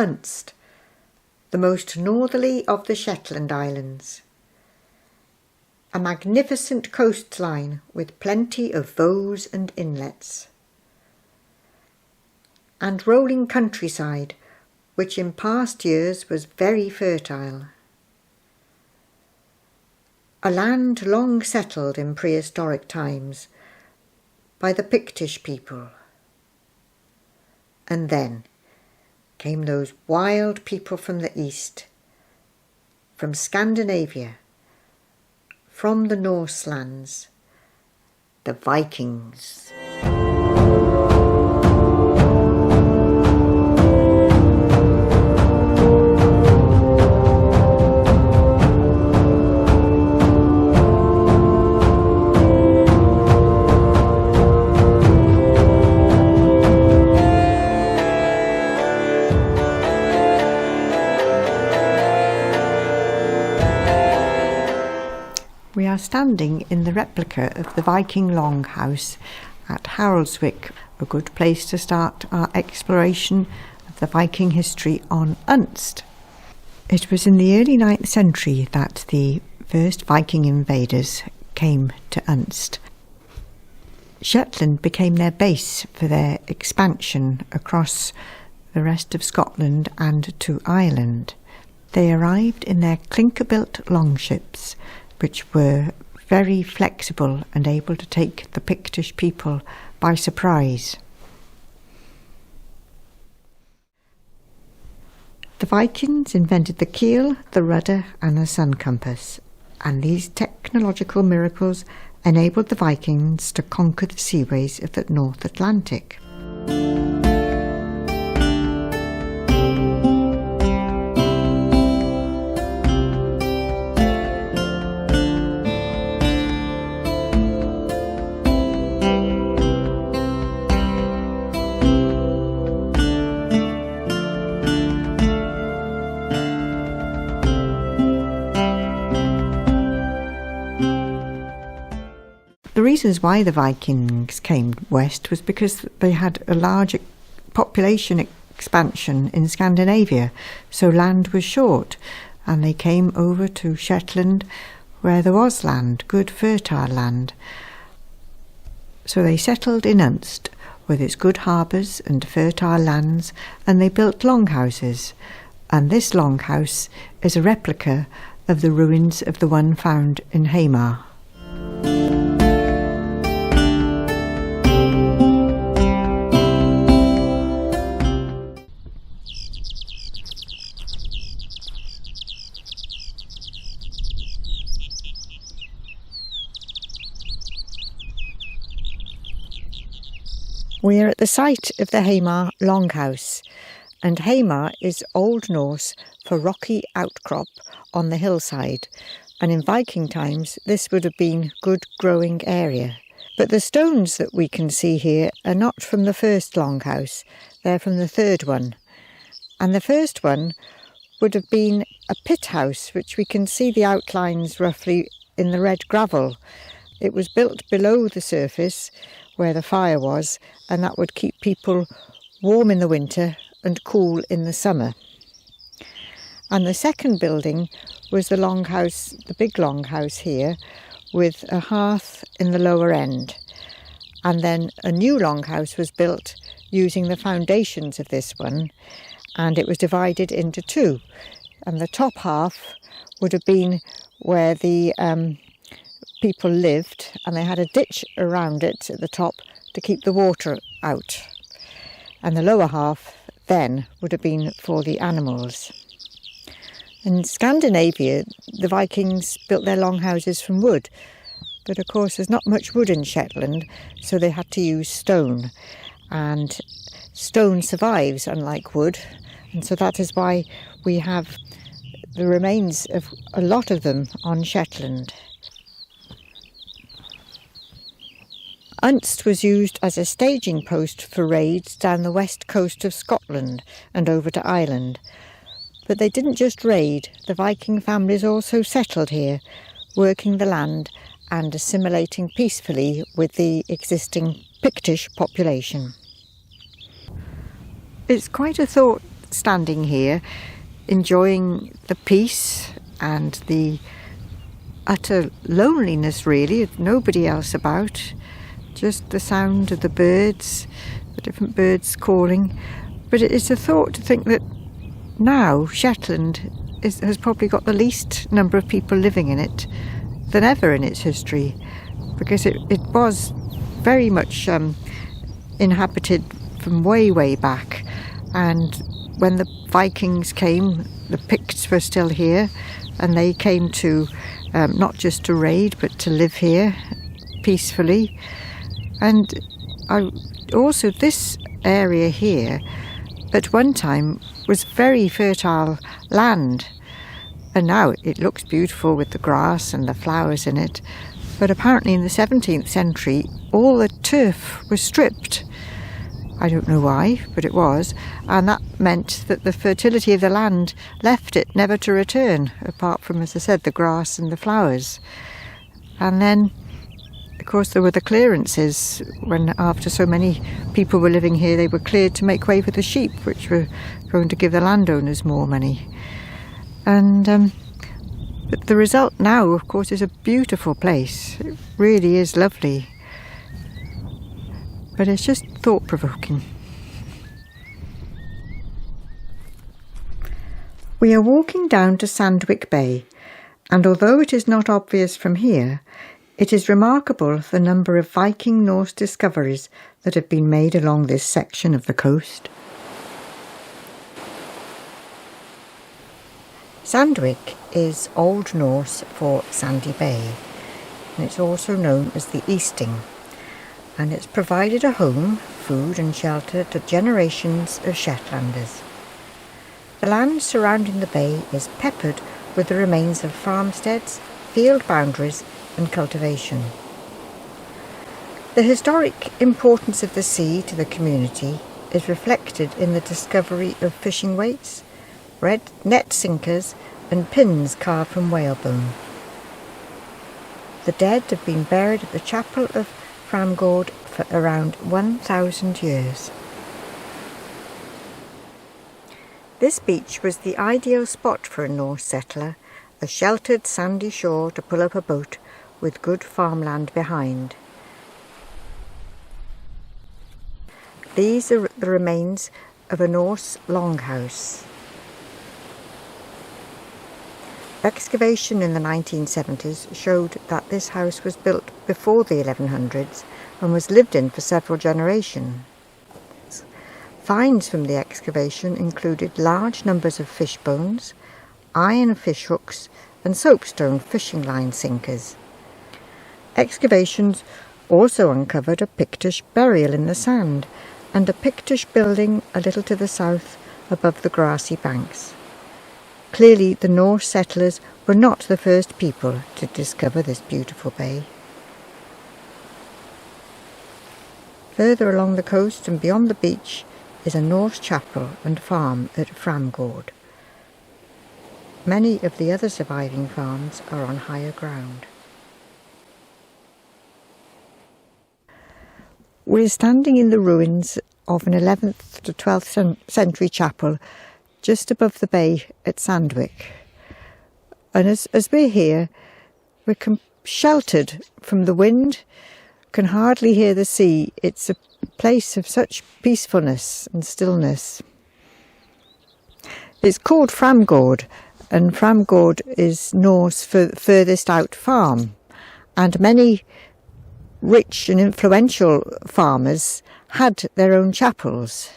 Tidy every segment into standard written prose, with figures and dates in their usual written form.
Unst, the most northerly of the Shetland Islands. A magnificent coastline with plenty of voes and inlets, and rolling countryside which in past years was very fertile. A land long settled in prehistoric times by the Pictish people. And then came those wild people from the east, from Scandinavia, from the Norse lands, the Vikings. We are standing in the replica of the Viking longhouse at Haraldswick, a good place to start our exploration of the Viking history on Unst. It was in the early 9th century that the first Viking invaders came to Unst. Shetland became their base for their expansion across the rest of Scotland and to Ireland. They arrived in their clinker-built longships, which were very flexible and able to take the Pictish people by surprise. The Vikings invented the keel, the rudder and the sun compass, and these technological miracles enabled the Vikings to conquer the seaways of the North Atlantic. The reasons why the Vikings came west was because they had a large population expansion in Scandinavia, so land was short, and they came over to Shetland where there was land, good fertile land. So they settled in Unst with its good harbours and fertile lands, and they built longhouses, and this longhouse is a replica of the ruins of the one found in Hamar. We are at the site of the Hamar longhouse, and Hamar is Old Norse for rocky outcrop on the hillside, and in Viking times this would have been good growing area. But the stones that we can see here are not from the first longhouse, they're from the third one. And the first one would have been a pit house, which we can see the outlines roughly in the red gravel. It was built below the surface where the fire was, and that would keep people warm in the winter and cool in the summer. And the second building was the longhouse, the big longhouse here, with a hearth in the lower end. And then a new longhouse was built using the foundations of this one, and it was divided into two. And the top half would have been where the people lived, and they had a ditch around it at the top to keep the water out. And the lower half then would have been for the animals. In Scandinavia, the Vikings built their longhouses from wood, but of course there's not much wood in Shetland, so they had to use stone. And stone survives, unlike wood, and so that is why we have the remains of a lot of them on Shetland. Unst was used as a staging post for raids down the west coast of Scotland and over to Ireland. But they didn't just raid, the Viking families also settled here, working the land and assimilating peacefully with the existing Pictish population. It's quite a thought standing here, enjoying the peace and the utter loneliness, really, of nobody else about, just the sound of the birds, the different birds calling. But it's a thought to think that now Shetland has probably got the least number of people living in it than ever in its history, because it was very much inhabited from way back. And when the Vikings came, the Picts were still here, and they came to not just to raid but to live here peacefully. And also this area here at one time was very fertile land, and now it looks beautiful with the grass and the flowers in it, but apparently in the 17th century all the turf was stripped. I don't know why, but it was, and that meant that the fertility of the land left it never to return, apart from, as I said, the grass and the flowers. And then, of course, there were the clearances, when after so many people were living here, they were cleared to make way for the sheep, which were going to give the landowners more money. And but the result now, of course, is a beautiful place. It really is lovely. But it's just thought-provoking. We are walking down to Sandwick Bay, and although it is not obvious from here, it is remarkable the number of Viking Norse discoveries that have been made along this section of the coast. Sandwick is Old Norse for Sandy Bay, and it's also known as the Easting, and it's provided a home, food and shelter to generations of Shetlanders. The land surrounding the bay is peppered with the remains of farmsteads, field boundaries and cultivation. The historic importance of the sea to the community is reflected in the discovery of fishing weights, red net sinkers and pins carved from whalebone. The dead have been buried at the chapel of Framgord for around 1,000 years. This beach was the ideal spot for a Norse settler, a sheltered sandy shore to pull up a boat with good farmland behind. These are the remains of a Norse longhouse. Excavation in the 1970s showed that this house was built before the 1100s and was lived in for several generations. Finds from the excavation included large numbers of fish bones, iron fish hooks and soapstone fishing line sinkers. Excavations also uncovered a Pictish burial in the sand and a Pictish building a little to the south above the grassy banks. Clearly the Norse settlers were not the first people to discover this beautiful bay. Further along the coast and beyond the beach is a Norse chapel and farm at Framgord. Many of the other surviving farms are on higher ground. We're standing in the ruins of an 11th to 12th century chapel just above the bay at Sandwick. And as we're here, we're sheltered from the wind, can hardly hear the sea. It's a place of such peacefulness and stillness. It's called Framgord, and Framgord is Norse for furthest out farm, and many rich and influential farmers had their own chapels.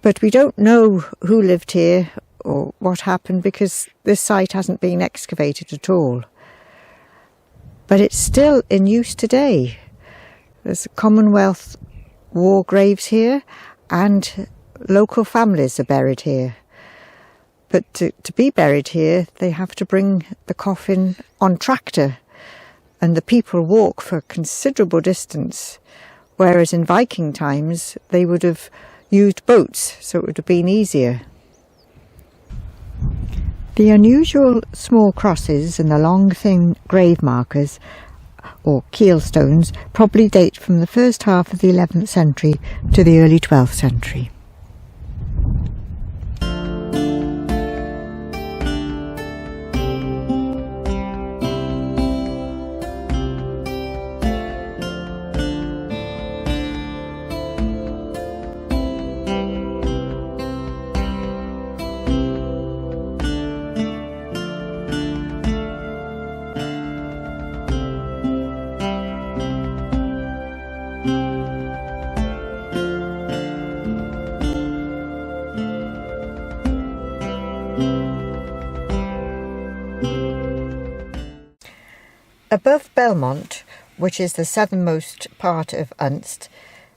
But we don't know who lived here or what happened because this site hasn't been excavated at all. But it's still in use today. There's Commonwealth war graves here and local families are buried here. But to be buried here, they have to bring the coffin on tractor, and the people walk for a considerable distance, whereas in Viking times they would have used boats, so it would have been easier. The unusual small crosses and the long thin grave markers, or keelstones, probably date from the first half of the 11th century to the early 12th century. Above Belmont, which is the southernmost part of Unst,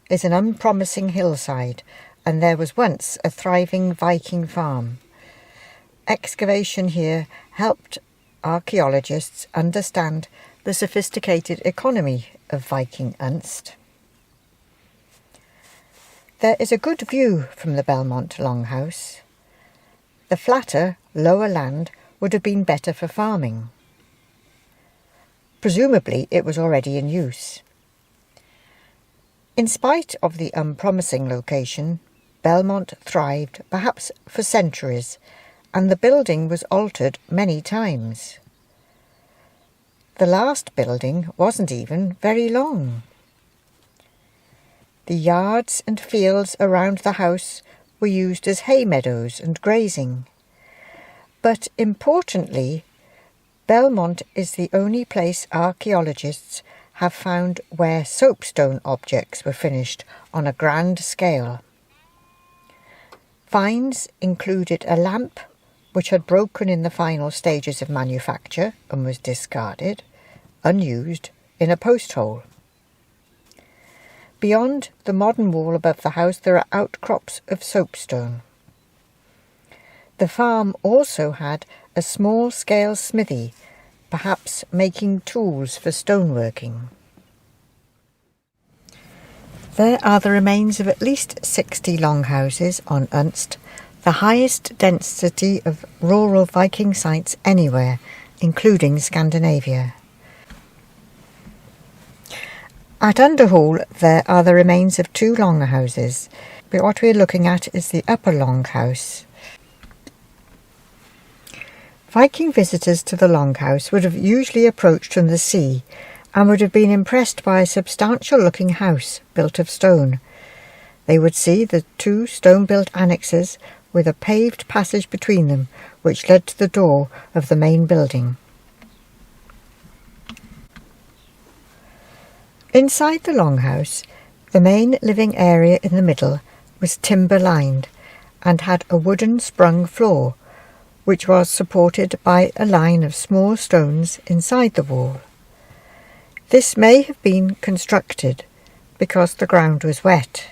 is an unpromising hillside, and there was once a thriving Viking farm. Excavation here helped archaeologists understand the sophisticated economy of Viking Unst. There is a good view from the Belmont longhouse. The flatter, lower land would have been better for farming. Presumably it was already in use. In spite of the unpromising location, Belmont thrived perhaps for centuries, and the building was altered many times. The last building wasn't even very long. The yards and fields around the house were used as hay meadows and grazing. But importantly, Belmont is the only place archaeologists have found where soapstone objects were finished on a grand scale. Finds included a lamp which had broken in the final stages of manufacture and was discarded, unused, in a post hole. Beyond the modern wall above the house there are outcrops of soapstone. The farm also had a small-scale smithy, perhaps making tools for stoneworking. There are the remains of at least 60 longhouses on Unst, the highest density of rural Viking sites anywhere, including Scandinavia. At Underhool there are the remains of 2 longhouses, but what we are looking at is the upper longhouse. Viking visitors to the longhouse would have usually approached from the sea and would have been impressed by a substantial-looking house built of stone. They would see the 2 stone-built annexes with a paved passage between them, which led to the door of the main building. Inside the longhouse, the main living area in the middle was timber-lined and had a wooden sprung floor, which was supported by a line of small stones inside the wall. This may have been constructed because the ground was wet.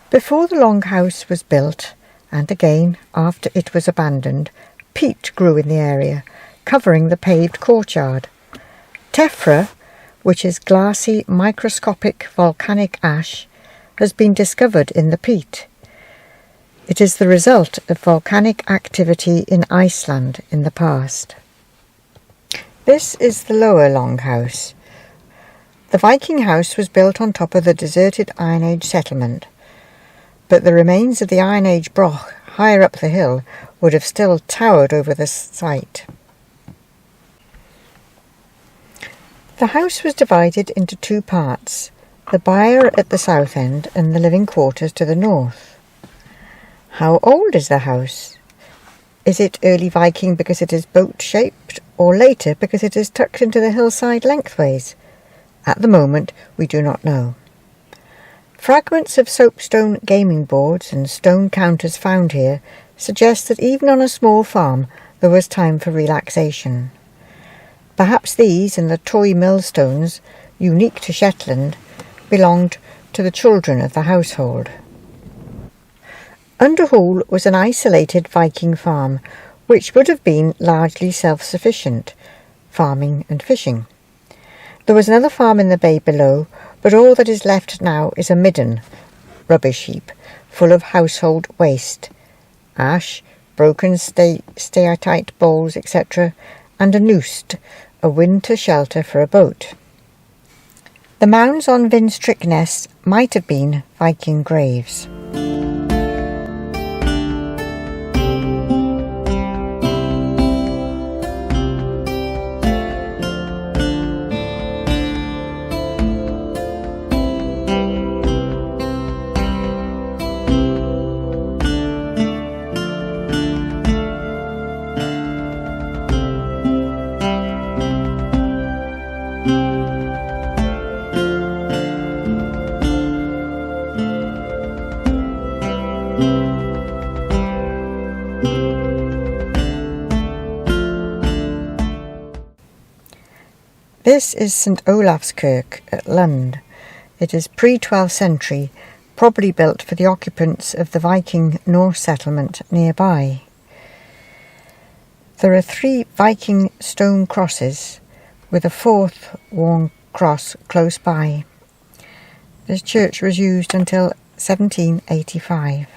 Before the longhouse was built, and again after it was abandoned, peat grew in the area, covering the paved courtyard. Tephra, which is glassy microscopic volcanic ash, has been discovered in the peat. It is the result of volcanic activity in Iceland in the past. This is the lower longhouse. The Viking house was built on top of the deserted Iron Age settlement, but the remains of the Iron Age broch higher up the hill would have still towered over the site. The house was divided into 2 parts, the byre at the south end and the living quarters to the north. How old is the house? Is it early Viking because it is boat-shaped, or later because it is tucked into the hillside lengthways? At the moment, we do not know. Fragments of soapstone gaming boards and stone counters found here suggest that even on a small farm there was time for relaxation. Perhaps these and the toy millstones, unique to Shetland, belonged to the children of the household. Underhool was an isolated Viking farm, which would have been largely self-sufficient, farming and fishing. There was another farm in the bay below, but all that is left now is a midden, rubbish heap, full of household waste, ash, broken steatite bowls, etc., and a Unst, a winter shelter for a boat. The mounds on Vinstrickness might have been Viking graves. This is St Olaf's Kirk at Lund. It is pre-12th century, probably built for the occupants of the Viking Norse settlement nearby. There are 3 Viking stone crosses with a 4th worn cross close by. This church was used until 1785.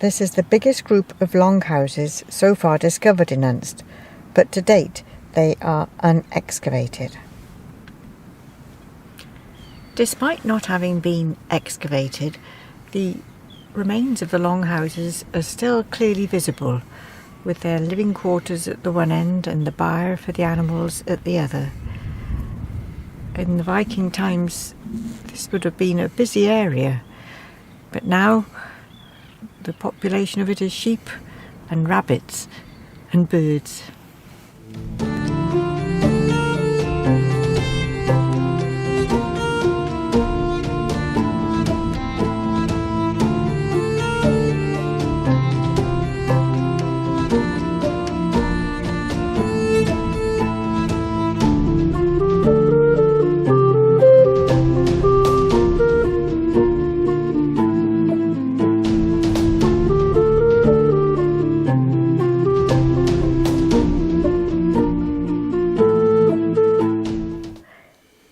This is the biggest group of longhouses so far discovered in Unst, but to date they are unexcavated. Despite not having been excavated, the remains of the longhouses are still clearly visible, with their living quarters at the one end and the byre for the animals at the other. In the Viking times this would have been a busy area, but now the population of it is sheep and rabbits and birds.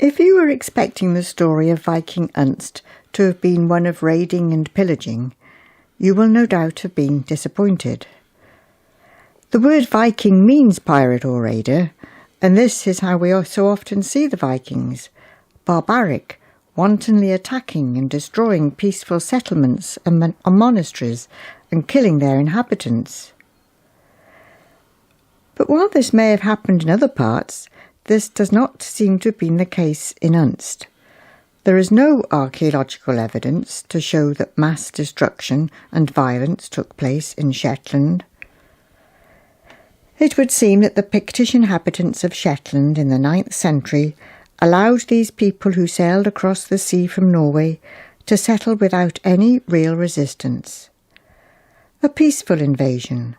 If you were expecting the story of Viking Unst to have been one of raiding and pillaging, you will no doubt have been disappointed. The word Viking means pirate or raider, and this is how we so often see the Vikings: barbaric, wantonly attacking and destroying peaceful settlements and monasteries and killing their inhabitants. But while this may have happened in other parts, this does not seem to have been the case in Unst. There is no archaeological evidence to show that mass destruction and violence took place in Shetland. It would seem that the Pictish inhabitants of Shetland in the 9th century allowed these people who sailed across the sea from Norway to settle without any real resistance. A peaceful invasion.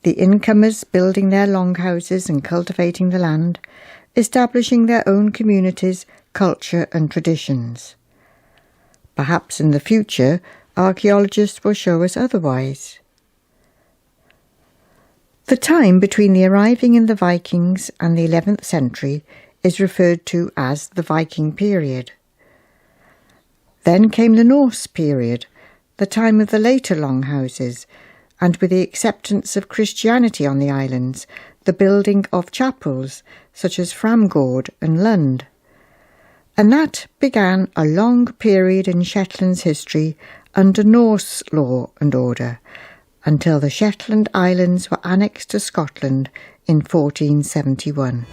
The incomers building their longhouses and cultivating the land, establishing their own communities, culture and traditions. Perhaps in the future, archaeologists will show us otherwise. The time between the arriving in the Vikings and the 11th century is referred to as the Viking period. Then came the Norse period, the time of the later longhouses, and with the acceptance of Christianity on the islands, the building of chapels such as Framgord and Lund. And that began a long period in Shetland's history under Norse law and order, until the Shetland Islands were annexed to Scotland in 1471.